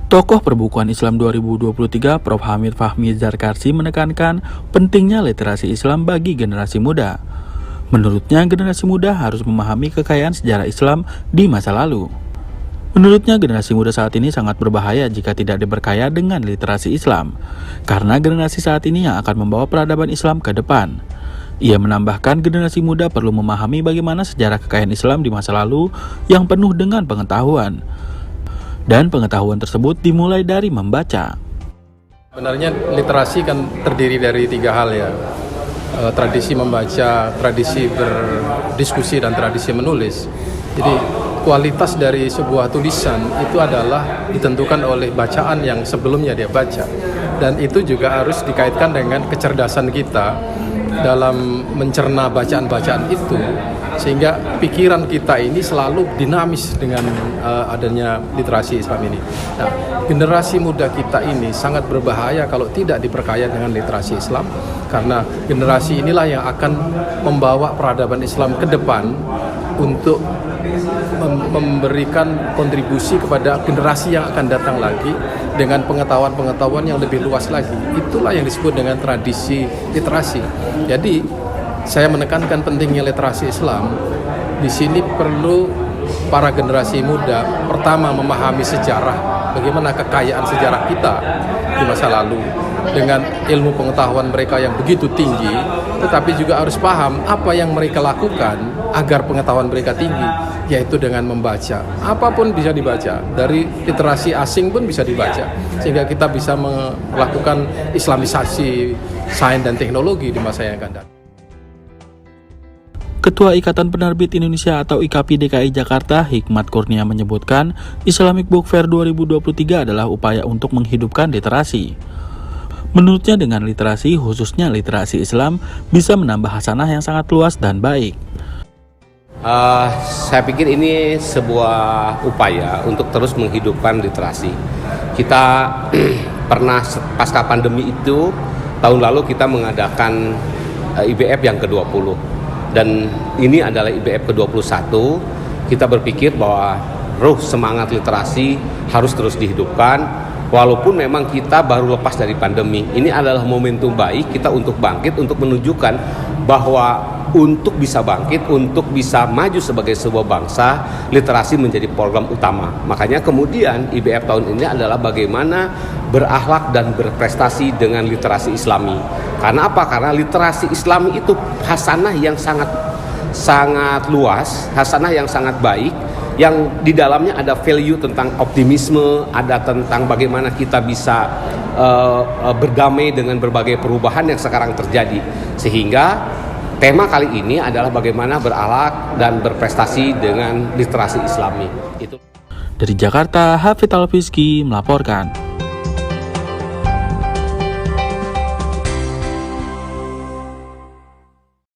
Tokoh Perbukuan Islam 2023 Prof. Hamid Fahmi Zarkarsi menekankan pentingnya literasi Islam bagi generasi muda. Menurutnya, generasi muda harus memahami kekayaan sejarah Islam di masa lalu. Menurutnya, generasi muda saat ini sangat berbahaya jika tidak diberkaya dengan literasi Islam, karena generasi saat ini yang akan membawa peradaban Islam ke depan. Ia menambahkan generasi muda perlu memahami bagaimana sejarah kekayaan Islam di masa lalu yang penuh dengan pengetahuan. Dan pengetahuan tersebut dimulai dari membaca. Sebenarnya literasi kan terdiri dari 3 hal ya. Tradisi membaca, tradisi berdiskusi, dan tradisi menulis. Jadi kualitas dari sebuah tulisan itu adalah ditentukan oleh bacaan yang sebelumnya dia baca. Dan itu juga harus dikaitkan dengan kecerdasan kita dalam mencerna bacaan-bacaan itu, sehingga pikiran kita ini selalu dinamis dengan adanya literasi Islam ini. Nah, generasi muda kita ini sangat berbahaya kalau tidak diperkaya dengan literasi Islam, karena generasi inilah yang akan membawa peradaban Islam ke depan untuk memberikan kontribusi kepada generasi yang akan datang lagi dengan pengetahuan-pengetahuan yang lebih luas lagi. Itulah yang disebut dengan tradisi literasi. Jadi saya menekankan pentingnya literasi Islam. Di sini perlu para generasi muda pertama memahami sejarah, bagaimana kekayaan sejarah kita di masa lalu dengan ilmu pengetahuan mereka yang begitu tinggi, tetapi juga harus paham apa yang mereka lakukan agar pengetahuan mereka tinggi, yaitu dengan membaca. Apapun bisa dibaca, dari literasi asing pun bisa dibaca, sehingga kita bisa melakukan islamisasi sains dan teknologi di masa yang akan datang. Ketua Ikatan Penerbit Indonesia atau IKAPI DKI Jakarta, Hikmat Kurnia menyebutkan, Islamic Book Fair 2023 adalah upaya untuk menghidupkan literasi. Menurutnya dengan literasi, khususnya literasi Islam, bisa menambah hasanah yang sangat luas dan baik. Saya pikir ini sebuah upaya untuk terus menghidupkan literasi. Kita pernah pasca pandemi itu, tahun lalu kita mengadakan IBF yang ke-20. Dan ini adalah IBF ke-21. Kita berpikir bahwa ruh semangat literasi harus terus dihidupkan. Walaupun memang kita baru lepas dari pandemi, ini adalah momentum baik kita untuk bangkit, untuk menunjukkan bahwa untuk bisa bangkit, untuk bisa maju sebagai sebuah bangsa, literasi menjadi program utama. Makanya kemudian IBF tahun ini adalah bagaimana berakhlak dan berprestasi dengan literasi Islami. Karena apa? Karena literasi Islami itu hasanah yang sangat luas, hasanah yang sangat baik, yang di dalamnya ada value tentang optimisme, ada tentang bagaimana kita bisa berdamai dengan berbagai perubahan yang sekarang terjadi. Sehingga tema kali ini adalah bagaimana berakhlak dan berprestasi dengan literasi Islami. Dari Jakarta, Hafidz Alfiski melaporkan.